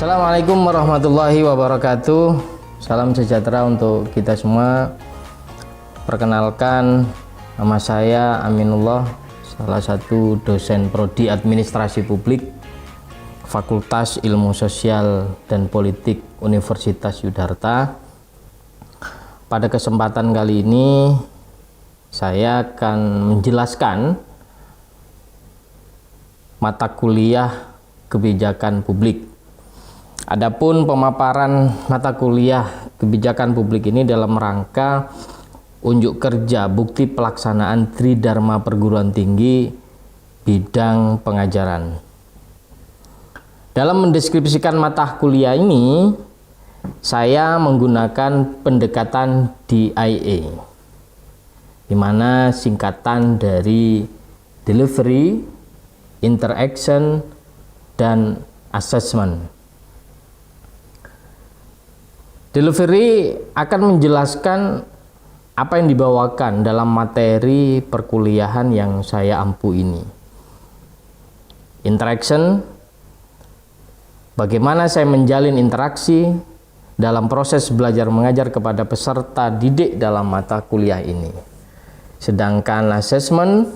Assalamualaikum warahmatullahi wabarakatuh. Salam sejahtera untuk kita semua. Perkenalkan, nama saya Aminullah, salah satu dosen Prodi Administrasi Publik Fakultas Ilmu Sosial dan Politik Universitas Yudharta. Pada kesempatan kali ini saya akan menjelaskan mata kuliah kebijakan publik. Adapun pemaparan mata kuliah kebijakan publik ini dalam rangka unjuk kerja bukti pelaksanaan Tridharma Perguruan Tinggi bidang pengajaran. Dalam mendeskripsikan mata kuliah ini, saya menggunakan pendekatan DIA, di mana singkatan dari delivery, interaction, dan assessment. Delivery akan menjelaskan apa yang dibawakan dalam materi perkuliahan yang saya ampu ini. Interaction, bagaimana saya menjalin interaksi dalam proses belajar mengajar kepada peserta didik dalam mata kuliah ini. Sedangkan assessment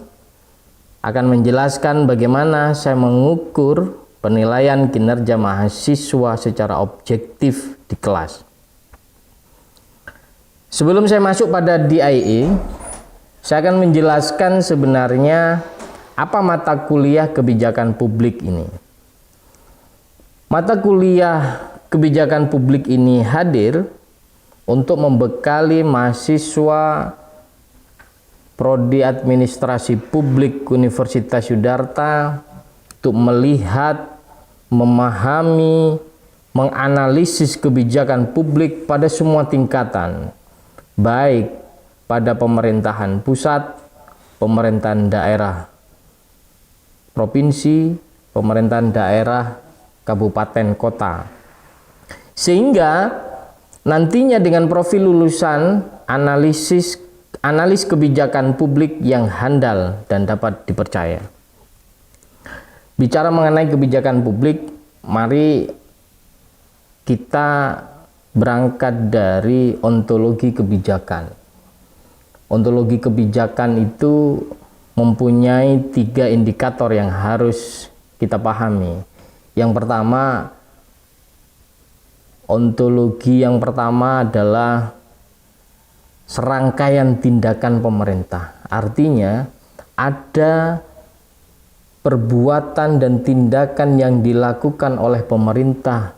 akan menjelaskan bagaimana saya mengukur penilaian kinerja mahasiswa secara objektif di kelas. Sebelum saya masuk pada DIA, saya akan menjelaskan sebenarnya apa mata kuliah kebijakan publik ini. Mata kuliah kebijakan publik ini hadir untuk membekali mahasiswa Prodi Administrasi Publik Universitas Yudharta untuk melihat, memahami, menganalisis kebijakan publik pada semua tingkatan, baik pada pemerintahan pusat, pemerintahan daerah provinsi, pemerintahan daerah kabupaten kota. Sehingga nantinya dengan profil lulusan analis kebijakan publik yang handal dan dapat dipercaya. Bicara mengenai kebijakan publik, mari kita berangkat dari ontologi kebijakan. Ontologi kebijakan itu mempunyai 3 indikator yang harus kita pahami. Yang pertama, ontologi yang pertama adalah serangkaian tindakan pemerintah. Artinya ada perbuatan dan tindakan yang dilakukan oleh pemerintah.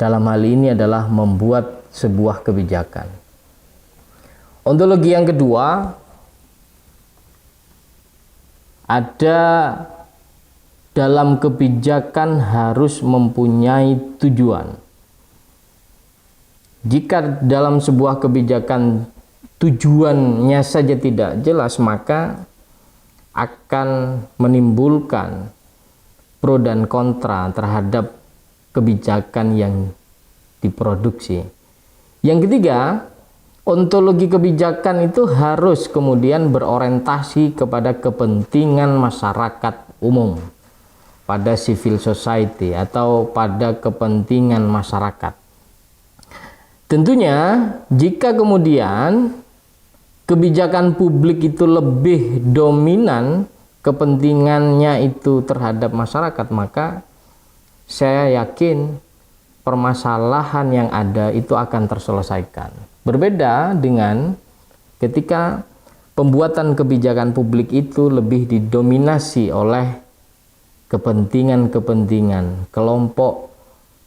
Dalam hal ini adalah membuat sebuah kebijakan. Ontologi yang kedua, ada dalam kebijakan harus mempunyai tujuan. Jika dalam sebuah kebijakan tujuannya saja tidak jelas, maka akan menimbulkan pro dan kontra terhadap kebijakan yang diproduksi. Yang ketiga, ontologi kebijakan itu harus kemudian berorientasi kepada kepentingan masyarakat umum, pada civil society atau pada kepentingan masyarakat. Tentunya jika kemudian kebijakan publik itu lebih dominan kepentingannya itu terhadap masyarakat, maka saya yakin permasalahan yang ada itu akan terselesaikan. Berbeda dengan ketika pembuatan kebijakan publik itu lebih didominasi oleh kepentingan-kepentingan kelompok,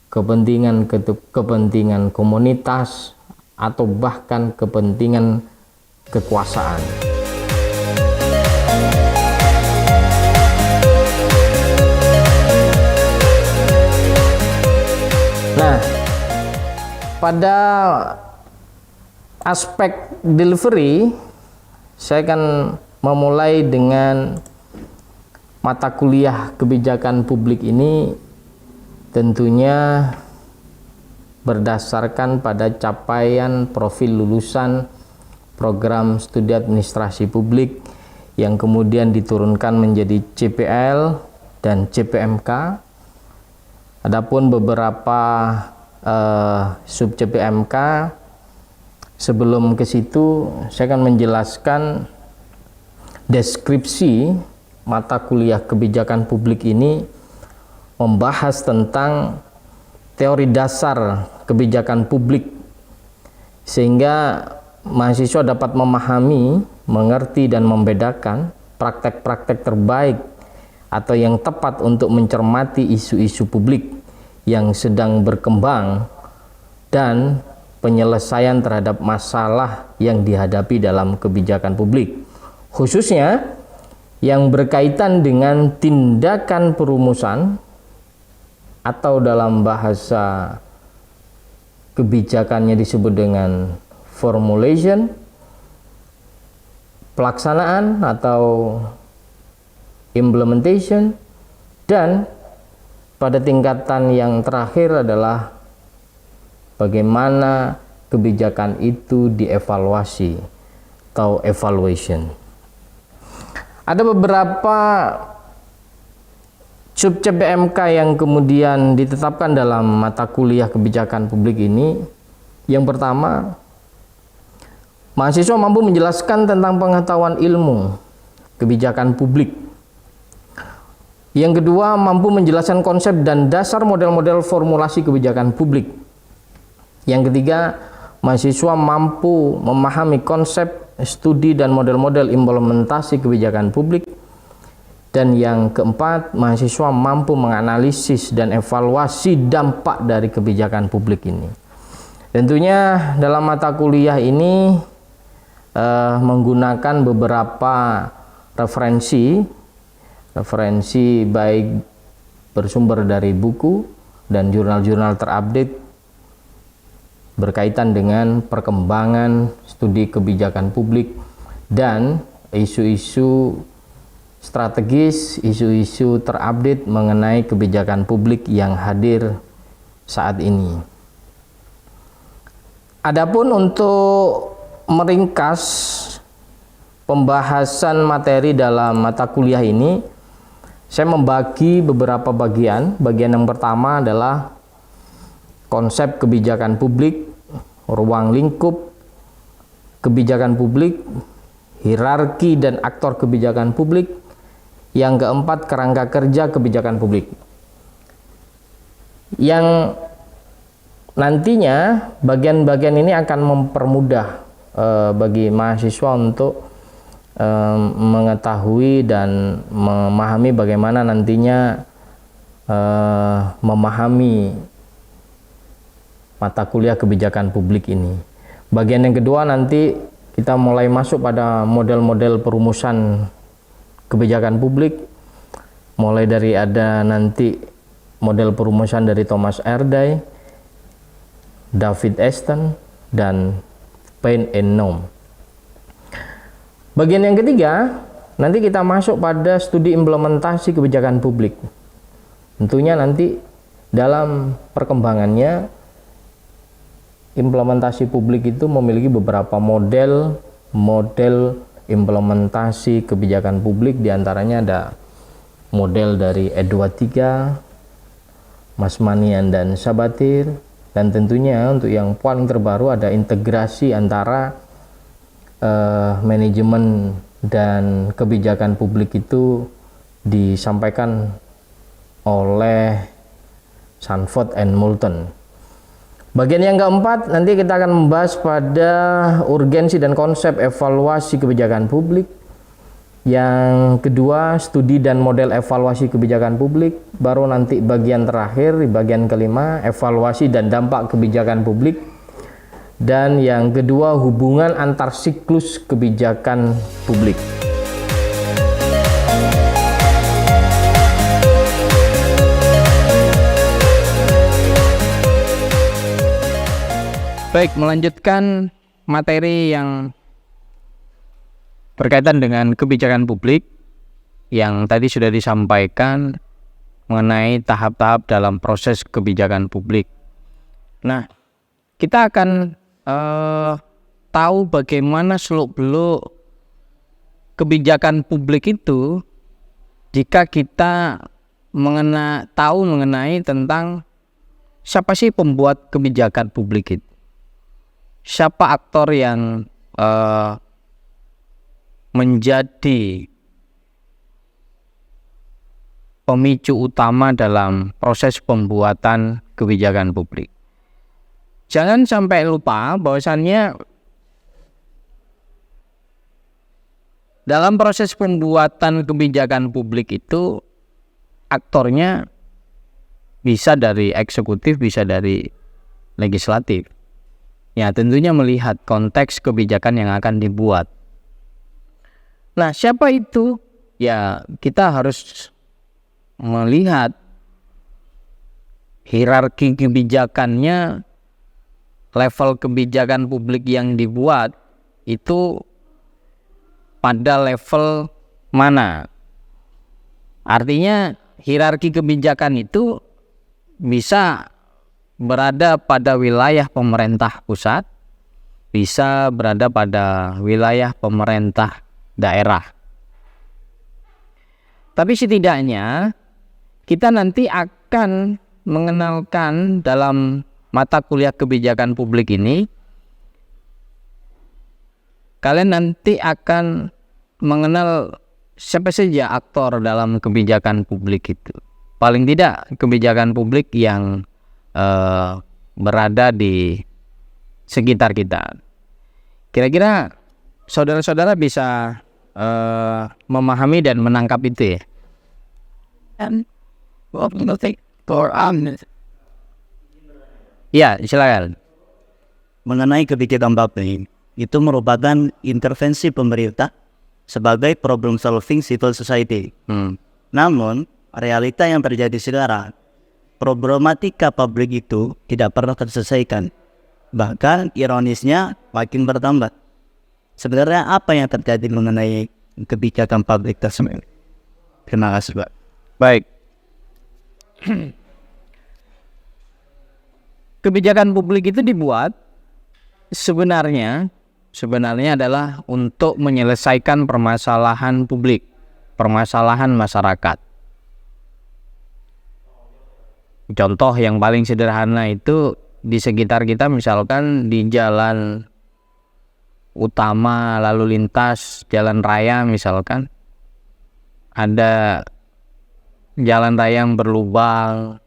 kepentingan komunitas, atau bahkan kepentingan kekuasaan. Nah, pada aspek delivery, saya akan memulai dengan mata kuliah kebijakan publik ini tentunya berdasarkan pada capaian profil lulusan program studi administrasi publik yang kemudian diturunkan menjadi CPL dan CPMK Adapun beberapa sub CPMK, sebelum ke situ saya akan menjelaskan deskripsi mata kuliah kebijakan publik ini membahas tentang teori dasar kebijakan publik, sehingga mahasiswa dapat memahami, mengerti, dan membedakan praktek-praktek terbaik atau yang tepat untuk mencermati isu-isu publik yang sedang berkembang dan penyelesaian terhadap masalah yang dihadapi dalam kebijakan publik, khususnya yang berkaitan dengan tindakan perumusan atau dalam bahasa kebijakannya disebut dengan formulation, pelaksanaan atau implementation, dan pada tingkatan yang terakhir adalah bagaimana kebijakan itu dievaluasi atau evaluation. Ada beberapa sub CPMK yang kemudian ditetapkan dalam mata kuliah kebijakan publik ini. Yang pertama, mahasiswa mampu menjelaskan tentang pengetahuan ilmu kebijakan publik. Yang kedua, mampu menjelaskan konsep dan dasar model-model formulasi kebijakan publik. Yang ketiga, mahasiswa mampu memahami konsep, studi, dan model-model implementasi kebijakan publik. Dan yang keempat, mahasiswa mampu menganalisis dan evaluasi dampak dari kebijakan publik ini. Tentunya dalam mata kuliah ini menggunakan beberapa referensi baik bersumber dari buku dan jurnal-jurnal terupdate berkaitan dengan perkembangan studi kebijakan publik dan isu-isu strategis, isu-isu terupdate mengenai kebijakan publik yang hadir saat ini. Adapun untuk meringkas pembahasan materi dalam mata kuliah ini, saya membagi beberapa bagian. Bagian yang pertama adalah konsep kebijakan publik, ruang lingkup kebijakan publik, hierarki dan aktor kebijakan publik. Yang keempat, kerangka kerja kebijakan publik. Yang nantinya bagian-bagian ini akan mempermudah bagi mahasiswa untuk mengetahui dan memahami bagaimana nantinya memahami mata kuliah kebijakan publik ini. Bagian yang kedua nanti kita mulai masuk pada model-model perumusan kebijakan publik, mulai dari ada nanti model perumusan dari Thomas Erdős, David Easton, dan Payne and Noem. Bagian yang ketiga, nanti kita masuk pada studi implementasi kebijakan publik. Tentunya nanti dalam perkembangannya, implementasi publik itu memiliki beberapa model implementasi kebijakan publik. Diantaranya ada model dari Edward III, Masmanian dan Sabatir, dan tentunya untuk yang paling terbaru ada integrasi antara manajemen dan kebijakan publik itu disampaikan oleh Sanford and Moulton. Bagian yang keempat, nanti kita akan membahas pada urgensi dan konsep evaluasi kebijakan publik. Yang kedua, studi dan model evaluasi kebijakan publik. Baru nanti bagian terakhir, di bagian kelima, evaluasi dan dampak kebijakan publik. Dan yang kedua, hubungan antar siklus kebijakan publik. Baik, melanjutkan materi yang berkaitan dengan kebijakan publik yang tadi sudah disampaikan mengenai tahap-tahap dalam proses kebijakan publik. Nah, kita akan tahu bagaimana seluk-beluk kebijakan publik itu jika kita tahu mengenai tentang siapa sih pembuat kebijakan publik itu. Siapa aktor yang menjadi pemicu utama dalam proses pembuatan kebijakan publik. Jangan sampai lupa bahwasannya dalam proses pembuatan kebijakan publik itu aktornya bisa dari eksekutif, bisa dari legislatif. Ya, tentunya melihat konteks kebijakan yang akan dibuat. Nah, siapa itu? Ya, kita harus melihat hierarki kebijakannya, level kebijakan publik yang dibuat itu pada level mana. Artinya hierarki kebijakan itu bisa berada pada wilayah pemerintah pusat, bisa berada pada wilayah pemerintah daerah. Tapi setidaknya kita nanti akan mengenalkan dalam mata kuliah kebijakan publik ini, kalian nanti akan mengenal siapa saja aktor dalam kebijakan publik itu. Paling tidak kebijakan publik yang berada di sekitar kita. Kira-kira saudara-saudara bisa memahami dan menangkap itu ya? Ya, silakan. Mengenai kebijakan publik, itu merupakan intervensi pemerintah sebagai problem solving civil society. Namun, realita yang terjadi sekarang, problematika publik itu tidak pernah terselesaikan. Bahkan ironisnya makin bertambah. Sebenarnya apa yang terjadi mengenai kebijakan publik tersebut? Terima kasih, Pak. Baik. Kebijakan publik itu dibuat sebenarnya adalah untuk menyelesaikan permasalahan publik, permasalahan masyarakat. Contoh yang paling sederhana itu di sekitar kita, misalkan di jalan utama lalu lintas, jalan raya misalkan, ada jalan raya yang berlubang.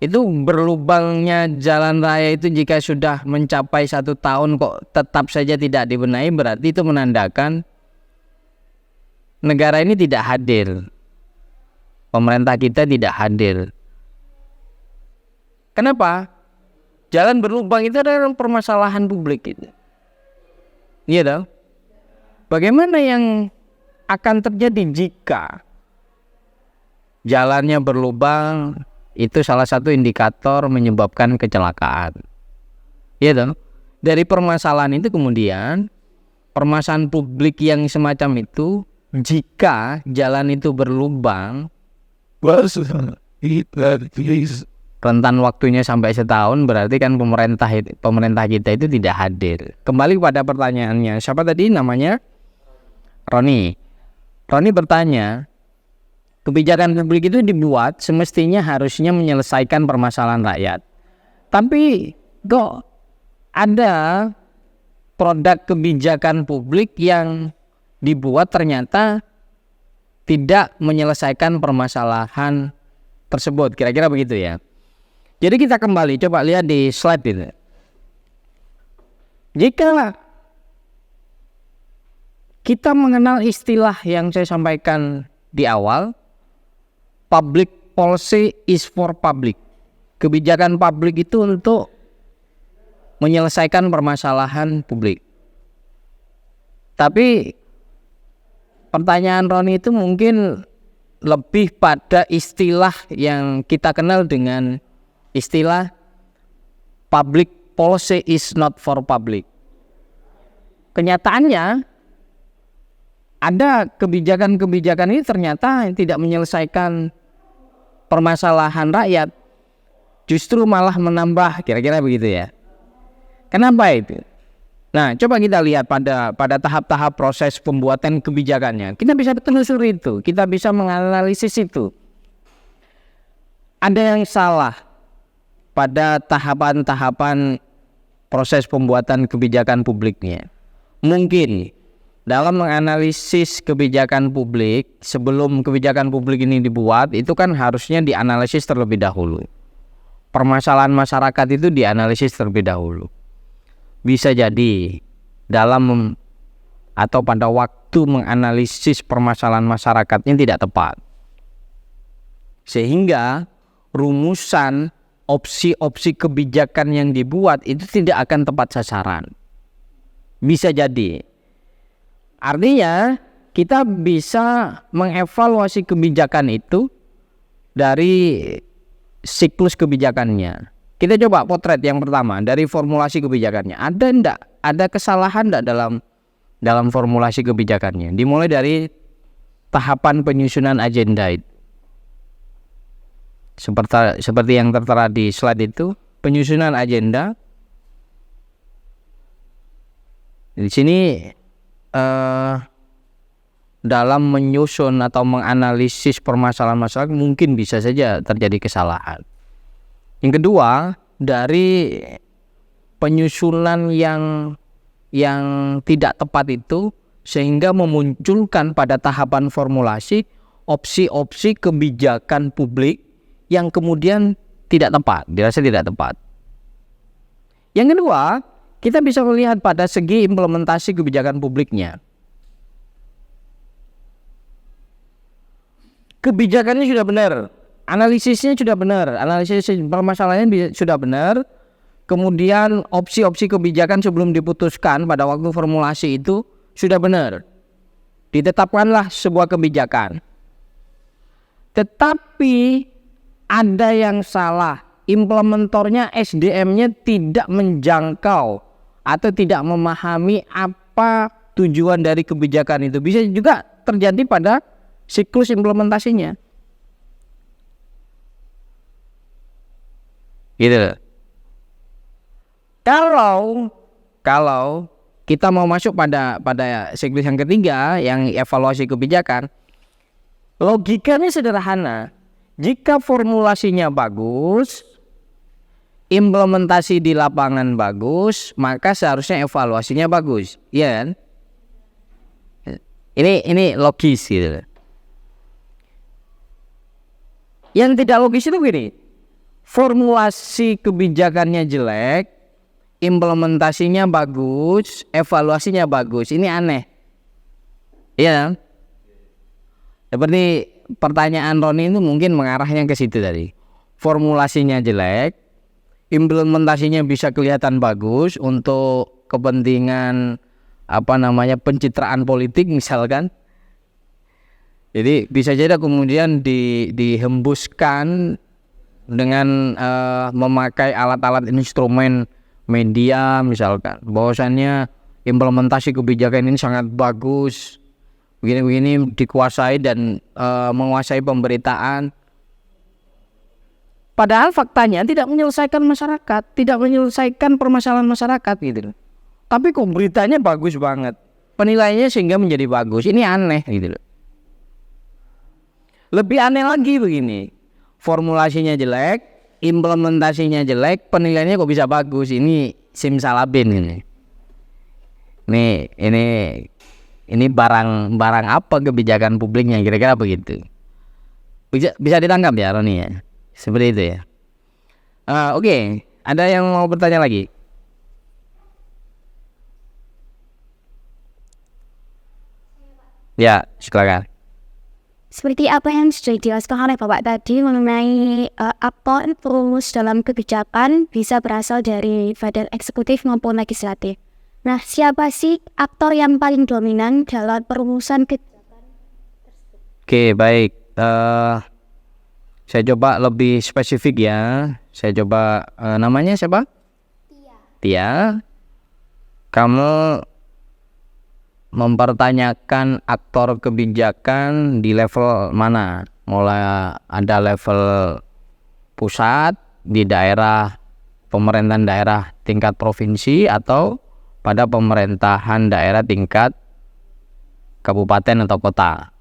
Itu berlubangnya jalan raya itu jika sudah mencapai 1 tahun kok tetap saja tidak dibenahi, berarti itu menandakan negara ini tidak hadir. Pemerintah kita tidak hadir. Kenapa? Jalan berlubang itu adalah permasalahan publik itu. Iya dong. Bagaimana yang akan terjadi jika jalannya berlubang? Itu salah satu indikator menyebabkan kecelakaan. Iya dong. Dari permasalahan itu kemudian permasalahan publik yang semacam itu, jika jalan itu berlubang, rentan waktunya sampai 1 tahun, berarti kan pemerintah kita itu tidak hadir. Kembali pada pertanyaannya, siapa tadi namanya? Roni bertanya, kebijakan publik itu dibuat semestinya harusnya menyelesaikan permasalahan rakyat. Tapi kok ada produk kebijakan publik yang dibuat ternyata tidak menyelesaikan permasalahan tersebut. Kira-kira begitu ya. Jadi kita kembali coba lihat di slide ini. Jika kita mengenal istilah yang saya sampaikan di awal, public policy is for public. Kebijakan publik itu untuk menyelesaikan permasalahan publik. Tapi pertanyaan Roni itu mungkin lebih pada istilah yang kita kenal dengan istilah public policy is not for public. Kenyataannya ada kebijakan-kebijakan ini ternyata tidak menyelesaikan permasalahan rakyat, justru malah menambah, kira-kira begitu ya. Kenapa itu? Nah, coba kita lihat pada tahap-tahap proses pembuatan kebijakannya. Kita bisa telusuri itu, kita bisa menganalisis itu. ada yang salah pada tahapan-tahapan proses pembuatan kebijakan publiknya. Mungkin dalam menganalisis kebijakan publik, sebelum kebijakan publik ini dibuat, itu kan harusnya dianalisis terlebih dahulu. Permasalahan masyarakat itu dianalisis terlebih dahulu. Bisa jadi dalam atau pada waktu menganalisis permasalahan masyarakatnya tidak tepat. Sehingga rumusan opsi-opsi kebijakan yang dibuat itu tidak akan tepat sasaran. Bisa jadi. Artinya kita bisa mengevaluasi kebijakan itu dari siklus kebijakannya. Kita coba potret yang pertama dari formulasi kebijakannya. Ada kesalahan enggak dalam formulasi kebijakannya? Dimulai dari tahapan penyusunan agenda itu. Seperti yang tertera di slide itu, penyusunan agenda. Di sini dalam menyusun atau menganalisis permasalahan masyarakat mungkin bisa saja terjadi kesalahan. Yang kedua, dari penyusunan yang tidak tepat itu sehingga memunculkan pada tahapan formulasi opsi-opsi kebijakan publik yang kemudian tidak tepat, dirasa tidak tepat. Yang kedua, kita bisa melihat pada segi implementasi kebijakan publiknya. Kebijakannya sudah benar, analisisnya sudah benar, analisis permasalahannya sudah benar. Kemudian opsi-opsi kebijakan sebelum diputuskan pada waktu formulasi itu sudah benar. Ditetapkanlah sebuah kebijakan. Tetapi ada yang salah, implementornya, SDM-nya tidak menjangkau atau tidak memahami apa tujuan dari kebijakan itu. Bisa juga terjadi pada siklus implementasinya. Gitu. Kalau kita mau masuk pada siklus yang ketiga, yang evaluasi kebijakan, logikanya sederhana. Jika formulasinya bagus, implementasi di lapangan bagus, maka seharusnya evaluasinya bagus, iya kan? Ini logis gitu. Yang tidak logis itu begini, formulasi kebijakannya jelek, implementasinya bagus, evaluasinya bagus, ini aneh, iya kan? Seperti pertanyaan Roni itu mungkin mengarahnya ke situ tadi. Formulasinya jelek, implementasinya bisa kelihatan bagus untuk kepentingan pencitraan politik misalkan. Jadi bisa jadi kemudian dihembuskan dengan memakai alat-alat instrumen media misalkan. Bahwasannya implementasi kebijakan ini sangat bagus, begini-begini, dikuasai dan menguasai pemberitaan. Padahal faktanya tidak menyelesaikan masyarakat, tidak menyelesaikan permasalahan masyarakat gitu. Tapi kok beritanya bagus banget, penilaiannya sehingga menjadi bagus. Ini aneh gitu loh. Lebih aneh lagi begini, formulasinya jelek, implementasinya jelek, penilaiannya kok bisa bagus. Ini simsalabim ini. Ini barang apa kebijakan publiknya, kira-kira begitu. Bisa ditangkap ya Roni ya, seperti itu ya. Oke. Ada yang mau bertanya lagi? Ya, silakan. Seperti apa yang sudah dijelaskan oleh Bapak tadi mengenai aktor perumus dalam kebijakan bisa berasal dari badan eksekutif maupun legislatif. Nah, siapa sih aktor yang paling dominan dalam perumusan kebijakan? Oke, baik. Saya coba lebih spesifik ya. Saya coba, namanya siapa? Tia. Kamu mempertanyakan aktor kebijakan di level mana? Mulai ada level pusat, di daerah, pemerintahan daerah tingkat provinsi, atau pada pemerintahan daerah tingkat kabupaten atau kota.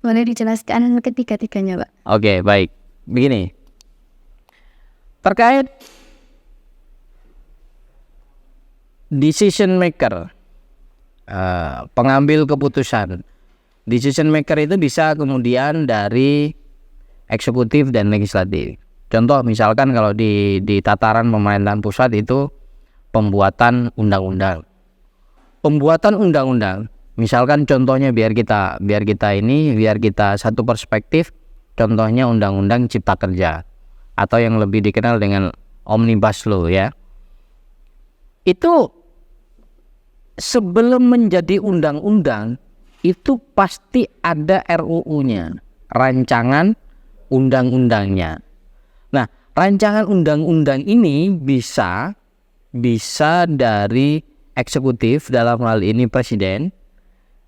Boleh dijelaskan ketiga-tiganya, Pak? Oke, baik. begini. Terkait decision maker, pengambil keputusan. Decision maker itu bisa kemudian dari eksekutif dan legislatif. Contoh misalkan kalau di tataran pemerintahan pusat itu pembuatan undang-undang. Pembuatan undang-undang, misalkan contohnya biar kita satu perspektif, contohnya undang-undang Cipta Kerja atau yang lebih dikenal dengan Omnibus Law ya. Itu sebelum menjadi undang-undang itu pasti ada RUU-nya, rancangan undang-undangnya. Nah, rancangan undang-undang ini bisa dari eksekutif, dalam hal ini presiden,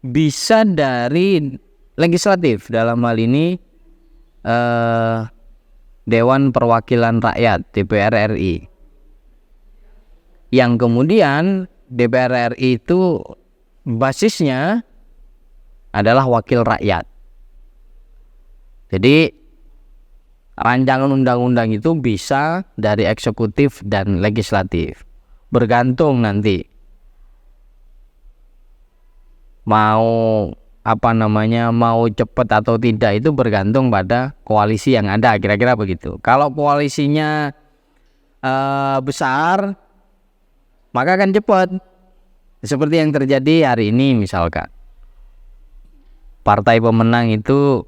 bisa dari legislatif, dalam hal ini Dewan Perwakilan Rakyat DPR RI, yang kemudian DPR RI itu basisnya adalah wakil rakyat. Jadi rancangan undang-undang itu bisa dari eksekutif dan legislatif, bergantung nanti mau cepat atau tidak, itu bergantung pada koalisi yang ada, kira-kira begitu. Kalau koalisinya besar, maka akan cepat, seperti yang terjadi hari ini. Misalkan partai pemenang itu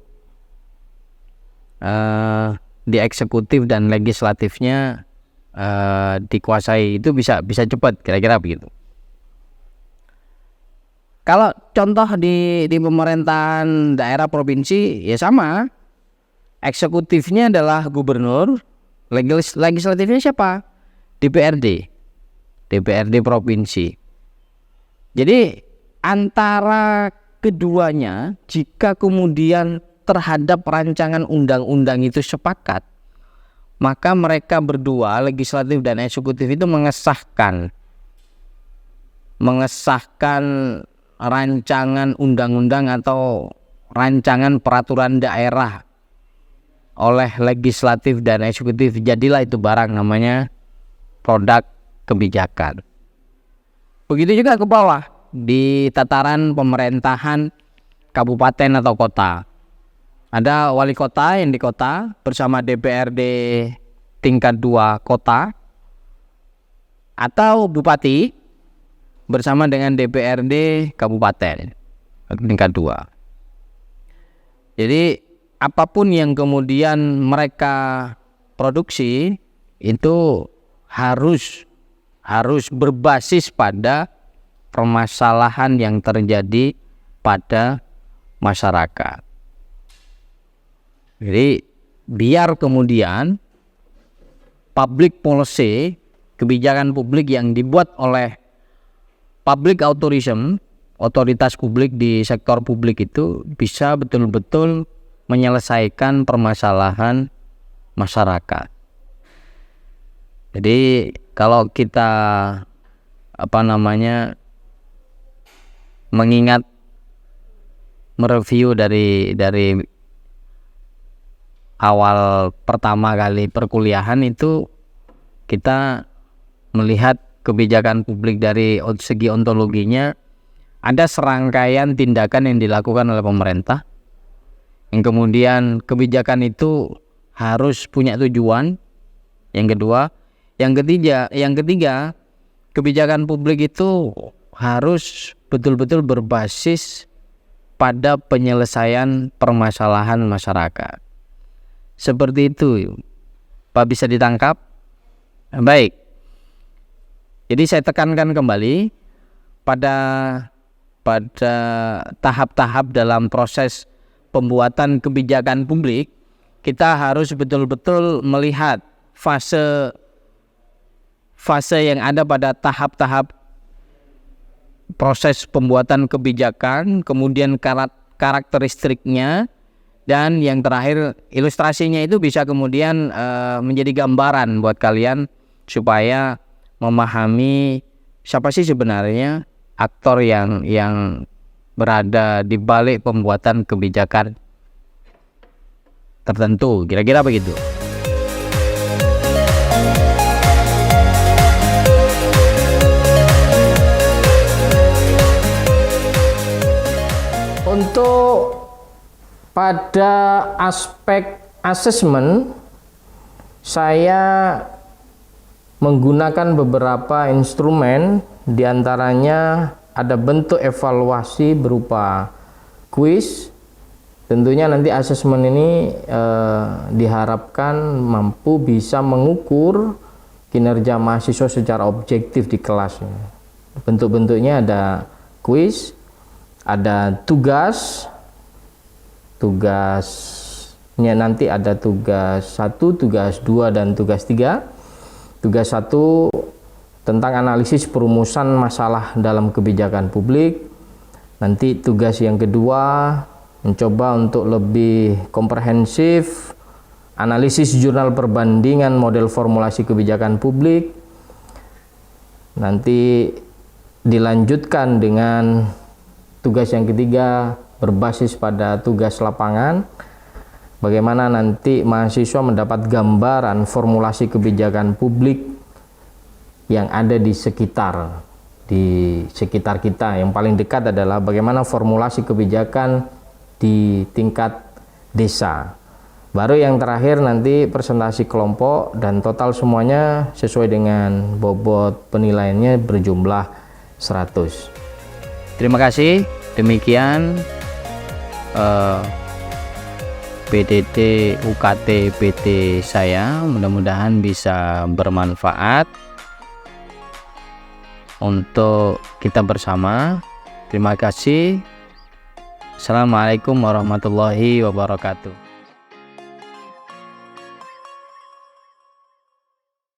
di eksekutif dan legislatifnya dikuasai, itu bisa cepat, kira-kira begitu. Kalau contoh di pemerintahan daerah provinsi ya sama, eksekutifnya adalah gubernur, legislatifnya siapa? DPRD provinsi. Jadi antara keduanya, jika kemudian terhadap rancangan undang-undang itu sepakat, maka mereka berdua, legislatif dan eksekutif, itu mengesahkan rancangan undang-undang atau rancangan peraturan daerah oleh legislatif dan eksekutif. Jadilah itu barang namanya produk kebijakan. Begitu juga ke bawah, di tataran pemerintahan kabupaten atau kota. Ada wali kota yang di kota bersama DPRD tingkat 2 kota, atau bupati bersama dengan DPRD kabupaten tingkat 2. Jadi apapun yang kemudian mereka produksi itu harus berbasis pada permasalahan yang terjadi pada masyarakat. Jadi biar kemudian public policy, kebijakan publik yang dibuat oleh public authorism, otoritas publik di sektor publik, itu bisa betul-betul menyelesaikan permasalahan masyarakat. Jadi kalau kita mengingat, mereview dari awal pertama kali perkuliahan itu, kita melihat kebijakan publik dari segi ontologinya, ada serangkaian tindakan yang dilakukan oleh pemerintah, yang kemudian kebijakan itu harus punya tujuan. Yang kedua, yang ketiga, kebijakan publik itu harus betul-betul berbasis pada penyelesaian permasalahan masyarakat. Seperti itu, Pak, bisa ditangkap? Baik. Jadi saya tekankan kembali pada tahap-tahap dalam proses pembuatan kebijakan publik, kita harus betul-betul melihat fase yang ada pada tahap-tahap proses pembuatan kebijakan, kemudian karakteristiknya, dan yang terakhir ilustrasinya. Itu bisa kemudian menjadi gambaran buat kalian supaya memahami siapa sih sebenarnya aktor yang berada di balik pembuatan kebijakan tertentu, kira-kira begitu. Untuk pada aspek asesmen, saya menggunakan beberapa instrumen, diantaranya ada bentuk evaluasi berupa kuis. Tentunya nanti asesmen ini diharapkan mampu bisa mengukur kinerja mahasiswa secara objektif di kelas. Bentuk-bentuknya ada kuis, ada tugasnya nanti ada tugas 1, tugas 2, dan tugas 3. Tugas 1 tentang analisis perumusan masalah dalam kebijakan publik. Nanti tugas yang kedua mencoba untuk lebih komprehensif analisis jurnal perbandingan model formulasi kebijakan publik. Nanti dilanjutkan dengan tugas yang ketiga berbasis pada tugas lapangan, bagaimana nanti mahasiswa mendapat gambaran formulasi kebijakan publik yang ada di sekitar kita. Yang paling dekat adalah bagaimana formulasi kebijakan di tingkat desa. Baru yang terakhir nanti presentasi kelompok, dan total semuanya sesuai dengan bobot penilaiannya berjumlah 100. Terima kasih. Demikian PDT UKT PT saya, mudah-mudahan bisa bermanfaat untuk kita bersama. Terima kasih. Assalamualaikum warahmatullahi wabarakatuh.